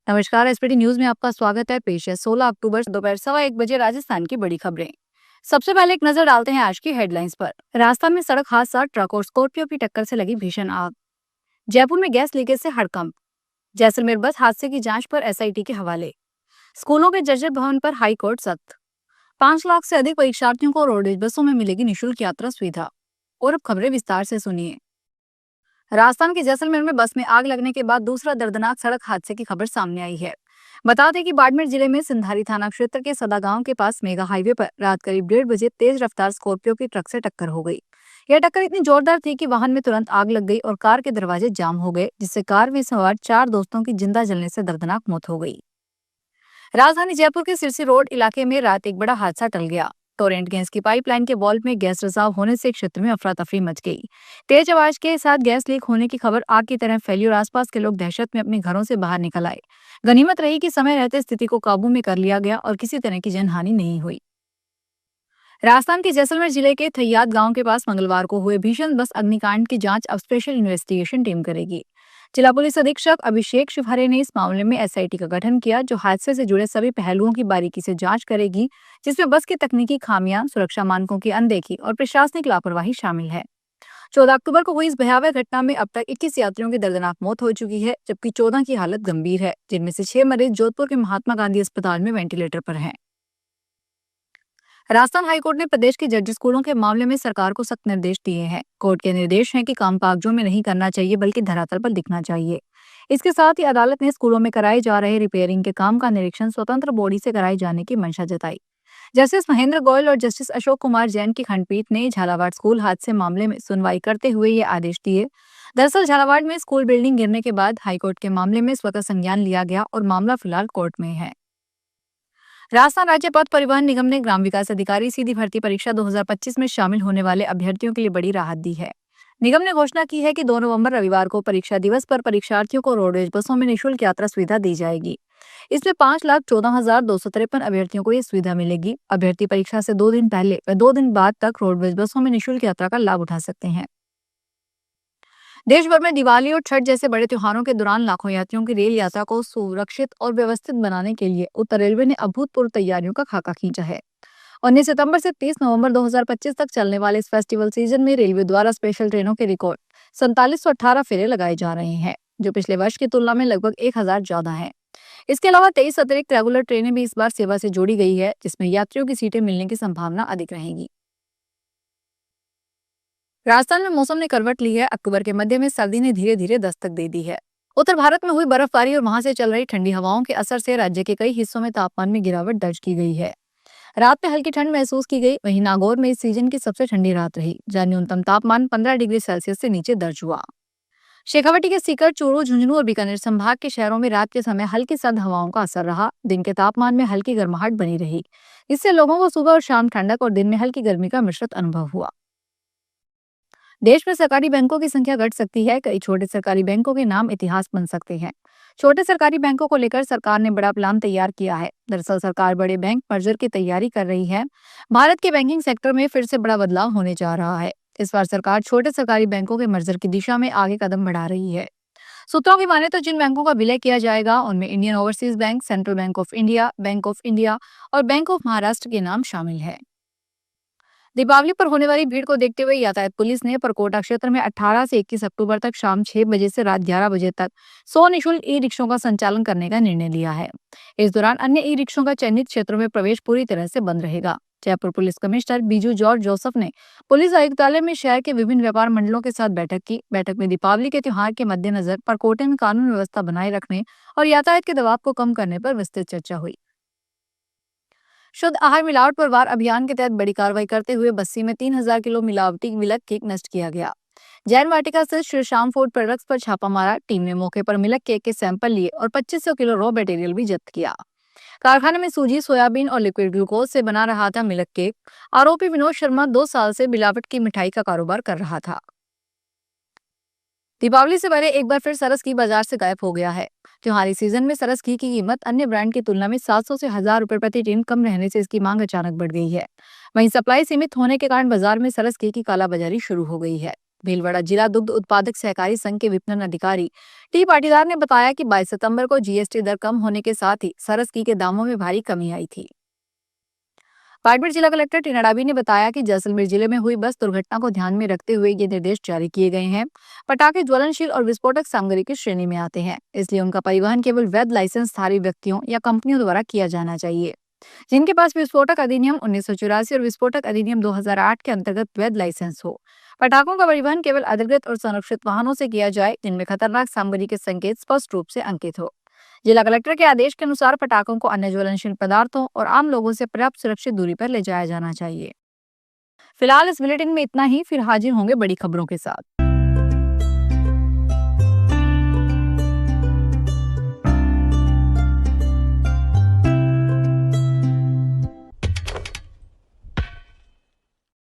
नमस्कार। SPT news में आपका स्वागत है। पेश है 16 अक्टूबर दोपहर 1:15 राजस्थान की बड़ी खबरें। सबसे पहले एक नजर डालते हैं आज की हेडलाइंस पर। राजस्थान में सड़क हादसा, ट्रक और स्कॉर्पियो की टक्कर से लगी भीषण आग। जयपुर में गैस लीकेज से हड़कंप। जैसलमेर बस हादसे की जांच पर एसआईटी के हवाले। स्कूलों के जर्जर भवन पर हाई कोर्ट सख्त। 5 लाख से अधिक परीक्षार्थियों को रोडवेज बसों में मिलेगी निःशुल्क यात्रा सुविधा। और अब खबरें विस्तार से सुनिए। राजस्थान के जैसलमेर में बस में आग लगने के बाद दूसरा दर्दनाक सड़क हादसे की खबर सामने आई है। बता दें कि बाड़मेर जिले में सिंधारी थाना क्षेत्र के सदा गांव के पास मेगा हाईवे पर रात करीब 1:30 बजे तेज रफ्तार स्कॉर्पियो की ट्रक से टक्कर हो गई। यह टक्कर इतनी जोरदार थी कि वाहन में तुरंत आग लग गई और कार के दरवाजे जाम हो गए, जिससे कार में सवार 4 दोस्तों की जिंदा जलने से दर्दनाक मौत हो गई। राजधानी जयपुर के सिरसी रोड इलाके में रात एक बड़ा हादसा टल गया। टोरेंट गैस की पाइपलाइन के वॉल्व में गैस रिसाव होने से क्षेत्र में अफरा तफरी मच गई। तेज आवाज के साथ गैस लीक होने की खबर आग की तरह फैली और आसपास के लोग दहशत में अपने घरों से बाहर निकल आए। गनीमत रही कि समय रहते स्थिति को काबू में कर लिया गया और किसी तरह की जनहानि नहीं हुई। राजस्थान के जैसलमेर जिले के थैयाद गांव के पास मंगलवार को हुए भीषण बस अग्निकांड की जांच अब स्पेशल इन्वेस्टिगेशन टीम करेगी। जिला पुलिस अधीक्षक अभिषेक शिवहरे ने इस मामले में एसआईटी का गठन किया, जो हादसे से जुड़े सभी पहलुओं की बारीकी से जांच करेगी, जिसमें बस की तकनीकी खामियां, सुरक्षा मानकों की अनदेखी और प्रशासनिक लापरवाही शामिल है। 14 अक्टूबर को हुई इस भयावह घटना में अब तक 21 यात्रियों की दर्दनाक मौत हो चुकी है, जबकि 14 की हालत गंभीर है, जिनमें से 6 मरीज जोधपुर के महात्मा गांधी अस्पताल में वेंटिलेटर पर हैं। राजस्थान हाईकोर्ट ने प्रदेश के जज स्कूलों के मामले में सरकार को सख्त निर्देश दिए हैं। कोर्ट के निर्देश हैं कि काम कागजों में नहीं करना चाहिए, बल्कि धरातल पर दिखना चाहिए। इसके साथ ही अदालत ने स्कूलों में कराए जा रहे रिपेयरिंग के काम का निरीक्षण स्वतंत्र बॉडी से कराए जाने की मंशा जताई। जस्टिस महेंद्र गोयल और जस्टिस अशोक कुमार जैन की खंडपीठ ने झालावाड़ स्कूल हादसे मामले में सुनवाई करते हुए ये आदेश दिए। दरअसल झालावाड़ में स्कूल बिल्डिंग गिरने के बाद हाईकोर्ट के मामले में स्वतः संज्ञान लिया गया और मामला फिलहाल कोर्ट में है। राजस्थान राज्य पथ परिवहन निगम ने ग्राम विकास अधिकारी सीधी भर्ती परीक्षा 2025 में शामिल होने वाले अभ्यर्थियों के लिए बड़ी राहत दी है। निगम ने घोषणा की है कि 2 नवंबर रविवार को परीक्षा दिवस पर परीक्षार्थियों को रोडवेज बसों में निःशुल्क यात्रा सुविधा दी जाएगी। इसमें 5,14,253 अभ्यर्थियों को ये सुविधा मिलेगी। अभ्यर्थी परीक्षा से 2 दिन पहले व 2 दिन बाद तक रोडवेज बसों में निःशुल्क यात्रा का लाभ उठा सकते हैं। देश भर में दिवाली और छठ जैसे बड़े त्योहारों के दौरान लाखों यात्रियों की रेल यात्रा को सुरक्षित और व्यवस्थित बनाने के लिए उत्तर रेलवे ने अभूतपूर्व तैयारियों का खाका खींचा है। 19 सितंबर से 30 नवंबर 2025 तक चलने वाले इस फेस्टिवल सीजन में रेलवे द्वारा स्पेशल ट्रेनों के रिकॉर्ड 4718 फेरे लगाए जा रहे हैं, जो पिछले वर्ष की तुलना में लगभग 1000 ज्यादा है। इसके अलावा 23 अतिरिक्त रेगुलर ट्रेनें भी इस बार सेवा से जोड़ी गई है, जिसमें यात्रियों की सीटें मिलने की संभावना अधिक रहेगी। राजस्थान में मौसम ने करवट ली है। अक्टूबर के मध्य में सर्दी ने धीरे धीरे दस्तक दे दी है। उत्तर भारत में हुई बर्फबारी और वहां से चल रही ठंडी हवाओं के असर से राज्य के कई हिस्सों में तापमान में गिरावट दर्ज की गई है। रात में हल्की ठंड महसूस की गई। वहीं नागौर में इस सीजन की सबसे ठंडी रात रही, जहां न्यूनतम तापमान 15 डिग्री सेल्सियस से नीचे दर्ज हुआ। शेखावाटी के सीकर, चूरू, झुंझुनू और बीकानेर संभाग के शहरों में रात के समय हल्की सर्द हवाओं का असर रहा। दिन के तापमान में हल्की गर्माहट बनी रही। इससे लोगों को सुबह और शाम ठंडक और दिन में हल्की गर्मी का मिश्रित अनुभव हुआ। देश में सरकारी बैंकों की संख्या घट सकती है। कई छोटे सरकारी बैंकों के नाम इतिहास बन सकते हैं। छोटे सरकारी बैंकों को लेकर सरकार ने बड़ा प्लान तैयार किया है। दरअसल सरकार बड़े बैंक मर्जर की तैयारी कर रही है। भारत के बैंकिंग सेक्टर में फिर से बड़ा बदलाव होने जा रहा है। इस बार सरकार छोटे सरकारी बैंकों के मर्जर की दिशा में आगे कदम बढ़ा रही है। सूत्रों की माने तो जिन बैंकों का विलय किया जाएगा उनमें Indian overseas bank, central bank of India और बैंक ऑफ महाराष्ट्र के नाम शामिल है। दीपावली पर होने वाली भीड़ को देखते हुए यातायात पुलिस ने परकोटा क्षेत्र में 18 से 21 अक्टूबर तक शाम 6 बजे से रात 11 बजे तक 100 निःशुल्क ई रिक्शों का संचालन करने का निर्णय लिया है। इस दौरान अन्य ई रिक्शों का चयनित क्षेत्रों में प्रवेश पूरी तरह से बंद रहेगा। Jaipur police commissioner Biju George Joseph ने पुलिस आयुक्तालय में शहर के विभिन्न व्यापार मंडलों के साथ बैठक की। बैठक में दीपावली के त्योहार के मद्देनजर परकोटे में कानून व्यवस्था बनाए रखने और यातायात के दबाव को कम करने पर विस्तृत चर्चा हुई। शुद्ध आहार मिलावट पर वार अभियान के तहत बड़ी कार्रवाई करते हुए बस्सी में 3000 किलो मिलावटी मिल्क केक नष्ट किया गया। जैन वाटिका स्थित श्री श्याम फूड प्रोडक्ट्स पर छापा मारा। टीम ने मौके पर मिल्क केक के सैंपल लिए और 2500 किलो रॉ मटेरियल भी जब्त किया। कारखाने में सूजी, सोयाबीन और लिक्विड ग्लूकोज से बना रहा था मिल्क केक। आरोपी विनोद शर्मा 2 साल से मिलावट की मिठाई का कारोबार कर रहा था। दीपावली से पहले एक बार फिर सरस घी बाजार से गायब हो गया है। त्योहारी सीजन में सरस घी की कीमत अन्य ब्रांड की तुलना में 700 से 1000 रुपए प्रति टीन कम रहने से इसकी मांग अचानक बढ़ गई है। वहीं सप्लाई सीमित होने के कारण बाजार में सरस घी की कालाबाजारी शुरू हो गई है। भीलवाड़ा जिला दुग्ध उत्पादक सहकारी संघ के विपणन अधिकारी टी पाटीदार ने बताया कि 22 सितंबर को जीएसटी दर कम होने के साथ ही सरस घी के दामों में भारी कमी आई थी। बाड़मेर जिला कलेक्टर टीना डाबी ने बताया कि जैसलमेर जिले में हुई बस दुर्घटना को ध्यान में रखते हुए ये निर्देश जारी किए गए हैं। पटाखे ज्वलनशील और विस्फोटक सामग्री की श्रेणी में आते हैं, इसलिए उनका परिवहन केवल वैध लाइसेंसधारी व्यक्तियों या कंपनियों द्वारा किया जाना चाहिए, जिनके पास विस्फोटक अधिनियम 1984 और विस्फोटक अधिनियम 2008 के अंतर्गत वैध लाइसेंस हो। पटाखों का परिवहन केवल अधिकृत और संरक्षित वाहनों से किया जाए जिनमें खतरनाक सामग्री के संकेत स्पष्ट रूप से अंकित हो। जिला कलेक्टर के आदेश के अनुसार पटाखों को अन्य ज्वलनशील पदार्थों और आम लोगों से पर्याप्त सुरक्षित दूरी पर ले जाया जाना चाहिए। फिलहाल इस बुलेटिन में इतना ही, फिर हाजिर होंगे बड़ी खबरों के साथ।